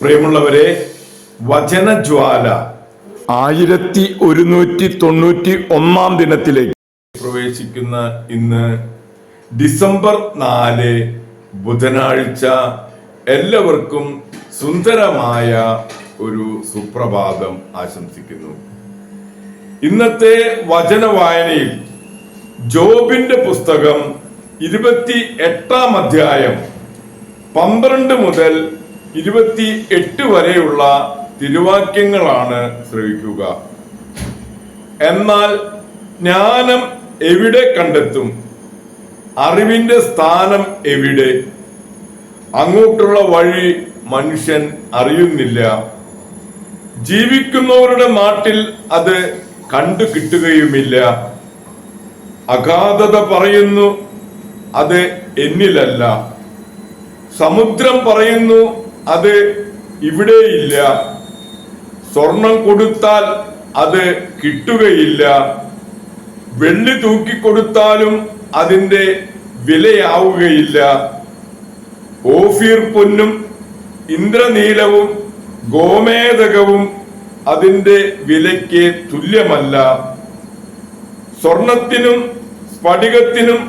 പ്രിയമുള്ളവരെ, വചനജ്വാല 1191 ദിനത്തിലേക്ക് പ്രവേശിക്കുന്ന ഇന്ന് ഡിസംബർ 4 ബുധനാഴ്ച എല്ലാവർക്കും സുന്ദരമായ ഒരു സുപ്രഭാതം ആശംസിക്കുന്നു. ഇന്നത്തെ വചന വായനയിൽ ജോബിന്റെ പുസ്തകം 28-ാം അധ്യായം 12 മുതൽ 28 വരെയുള്ള തിരുവാക്യങ്ങളാണ് ശ്രവിക്കുക. എന്നാൽ ജ്ഞാനം എവിടെ കണ്ടെത്തും? അറിവിന്റെ സ്ഥാനം എവിടെ? അങ്ങോട്ടുള്ള വഴി മനുഷ്യൻ അറിയുന്നില്ല. ജീവിക്കുന്നവരുടെ നാട്ടിൽ അത് കണ്ടു കിട്ടുകയുമില്ല. അഗാധത പറയുന്നു, അത് എന്നിലല്ല. സമുദ്രം പറയുന്നു, അത് ഇവിടെയില്ല. സ്വർണം കൊടുത്താൽ അത് കിട്ടുകയില്ല. വെള്ളി തൂക്കിക്കൊടുത്താലും അതിന്റെ വിലയാവുകയില്ല. ഓഫീർ പൊന്നും ഇന്ദ്രനീലവും ഗോമേതകവും അതിന്റെ വിലയ്ക്ക് തുല്യമല്ല. സ്വർണത്തിനും സ്ഫടികത്തിനും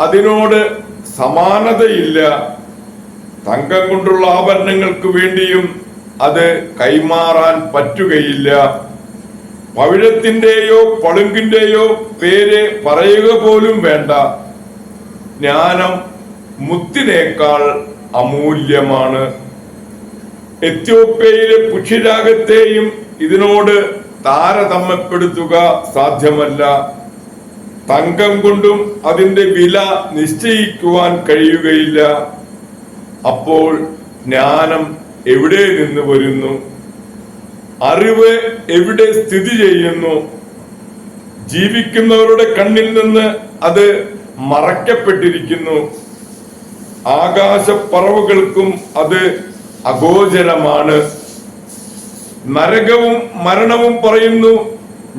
അതിനോട് സമാനതയില്ല. തങ്കം കൊണ്ടുള്ള ആഭരണങ്ങൾക്ക് വേണ്ടിയും അത് കൈമാറാൻ പറ്റുകയില്ല. പവിഴത്തിന്റെയോ പളുങ്കിന്റെയോ പേര് പറയുക പോലും വേണ്ട. ജ്ഞാനം മുത്തിനേക്കാൾ അമൂല്യമാണ്. എത്യോപ്യയിലെ പുഷ്യരാഗത്തെയും ഇതിനോട് താരതമ്യപ്പെടുത്തുക സാധ്യമല്ല. തങ്കം കൊണ്ടും അതിന്റെ വില നിശ്ചയിക്കുവാൻ കഴിയുകയില്ല. അപ്പോൾ ജ്ഞാനം എവിടെ നിന്ന് വരുന്നു? അറിവ് എവിടെ സ്ഥിതി ചെയ്യുന്നു? ജീവിക്കുന്നവരുടെ കണ്ണിൽ നിന്ന് അത് മറയ്ക്കപ്പെട്ടിരിക്കുന്നു. ആകാശപ്പറവുകൾക്കും അത് അഗോചരമാണ്. നരകവും മരണവും പറയുന്നു,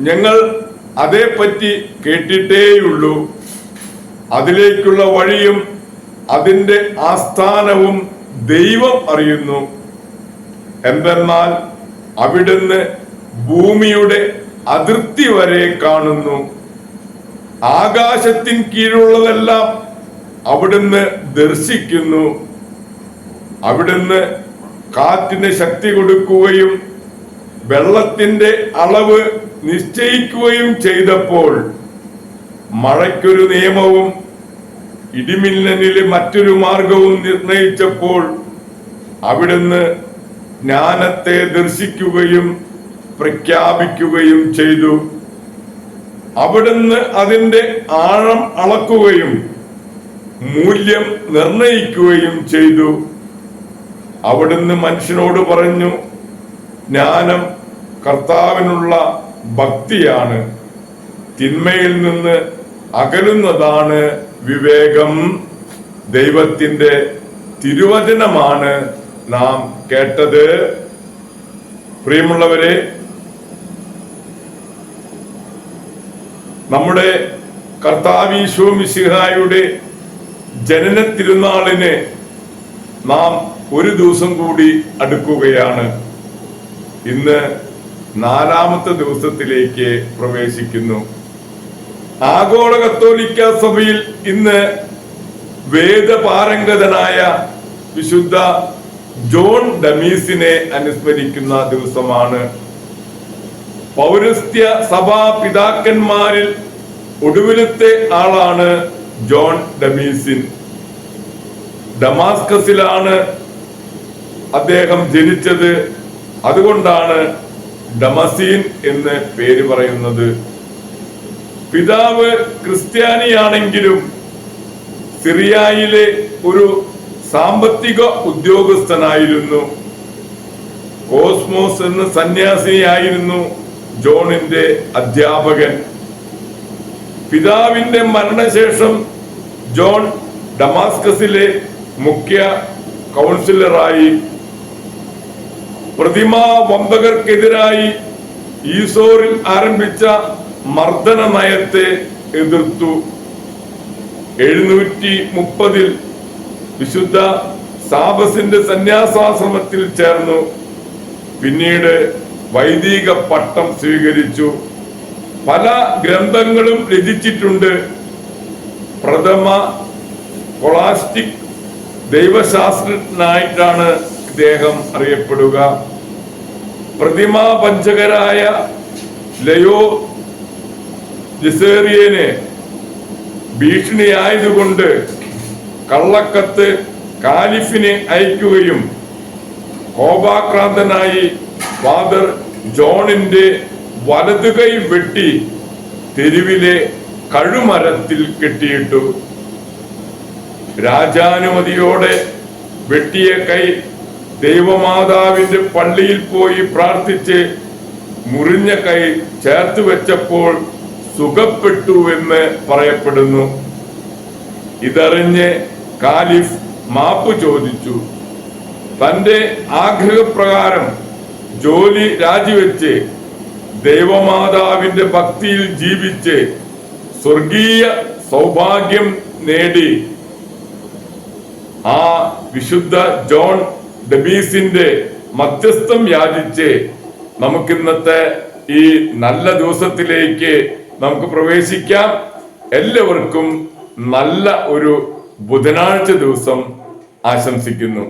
ഞങ്ങൾ അതേപ്പറ്റി കേട്ടിട്ടേയുള്ളൂ. അതിലേക്കുള്ള വഴിയും അതിന്റെ ആസ്ഥാനവും ദൈവം അറിയുന്നു. എന്തെന്നാൽ അവിടുന്ന് ഭൂമിയുടെ അതിർത്തി വരെ കാണുന്നു. ആകാശത്തിൻ കീഴുള്ളതെല്ലാം അവിടുന്ന് ദർശിക്കുന്നു. അവിടുന്ന് കാറ്റിന് ശക്തി കൊടുക്കുകയും വെള്ളത്തിന്റെ അളവ് നിശ്ചയിക്കുകയും ചെയ്തപ്പോൾ, മഴയ്ക്കൊരു നിയമവും ഇടിമിന്നലിന് മറ്റൊരു മാർഗവും നിർണയിച്ചപ്പോൾ, അവിടുന്ന് ജ്ഞാനത്തെ ദർശിക്കുകയും പ്രഖ്യാപിക്കുകയും ചെയ്തു. അവിടുന്ന് അതിന്റെ ആഴം അളക്കുകയും മൂല്യം നിർണയിക്കുകയും ചെയ്തു. അവിടുന്ന് മനുഷ്യനോട് പറഞ്ഞു, ജ്ഞാനം കർത്താവിനുള്ള ഭക്തിയാണ്. തിന്മയിൽ നിന്ന് അകലുന്നതാണ് വിവേകം. ദൈവത്തിന്റെ തിരുവചനമാണ് നാം കേട്ടത്. പ്രിയമുള്ളവരെ, നമ്മുടെ കർത്താവീശോ മിശിഹായുടെ ജനന തിരുനാളിന് നാം ഒരു ദിവസം കൂടി അടുക്കുകയാണ്. ഇന്ന് 4ാമത്തെ ദിവസത്തിലേക്ക് പ്രവേശിക്കുന്നു. ആഗോള കത്തോലിക്ക സഭയിൽ ഇന്ന് വേദപാരംഗതനായ വിശുദ്ധ ജോൺ ഡമീസിനെ അനുസ്മരിക്കുന്ന ദിവസമാണ്. പൗരസ്ത്യ സഭാ പിതാക്കന്മാരിൽ ഒടുവിലത്തെ ആളാണ് ജോൺ ഡമീസിൻ. ഡമാസ്കസിലാണ് അദ്ദേഹം ജനിച്ചത്. അതുകൊണ്ടാണ് ഡമസീൻ എന്ന് പേര് പറയുന്നത്. പിതാവ് ക്രിസ്ത്യാനിയാണെങ്കിലും സിറിയയിലെ ഒരു സാമ്പത്തിക ഉദ്യോഗസ്ഥനായിരുന്നു. കോസ്മോസ് എന്ന സന്യാസിയായിരുന്നു ജോണിന്റെ അധ്യാപകൻ. പിതാവിന്റെ മരണശേഷം ജോൺ ഡമാസ്കസിലെ മുഖ്യ കൗൺസിലറായി. പ്രതിമാ വമ്പകർക്കെതിരായി ഈസോറിൽ ആരംഭിച്ച മർദ്ദന നയത്തെ എതിർത്തു. 730 വിശുദ്ധ താപസിന്റെ സന്യാസാശ്രമത്തിൽ ചേർന്നു. പിന്നീട് വൈദിക പട്ടം സ്വീകരിച്ചു. പല ഗ്രന്ഥങ്ങളും രചിച്ചിട്ടുണ്ട്. പ്രഥമ സ്കോളാസ്റ്റിക് ദൈവശാസ്ത്രജ്ഞനായിട്ടാണ് ഇദ്ദേഹം അറിയപ്പെടുക. പ്രതിമാ പഞ്ചകരായ ലയോ ലിസേറിയന് ഭീഷണിയായതുകൊണ്ട് കള്ളക്കത്ത് കാലിഫിനെ അയക്കുകയും കോപാക്രാന്തനായി ഫാദർ ജോണിന്റെ വലതുകൈ വെട്ടി തെരുവിലെ കഴുമരത്തിൽ കെട്ടിയിട്ടു. രാജാനുമതിയോടെ വെട്ടിയ കൈ ദൈവമാതാവിന്റെ പള്ളിയിൽ പോയി പ്രാർത്ഥിച്ച് മുറിഞ്ഞ കൈ ചേർത്ത് വെച്ചപ്പോൾ സുഖപ്പെട്ടു എന്ന് പറയപ്പെടുന്നു. ഇതറിഞ്ഞ് കാലിഫ് മാപ്പ് ചോദിച്ചു. തന്റെ ആഗ്രഹപ്രകാരം ജോലി രാജിവെച്ച് ദൈവമാതാവിന്റെ ഭക്തിയിൽ ജീവിച്ച് സ്വർഗീയ സൗഭാഗ്യം നേടി ആ വിശുദ്ധ ജോൺ ഡമീസിന്റെ മധ്യസ്ഥം യാചിച്ച് നമുക്കിന്നത്തെ ഈ നല്ല ദിവസത്തിലേക്ക് നമുക്ക് പ്രവേശിക്കാം. എല്ലാവർക്കും നല്ല ഒരു ബുധനാഴ്ച ദിവസം ആശംസിക്കുന്നു.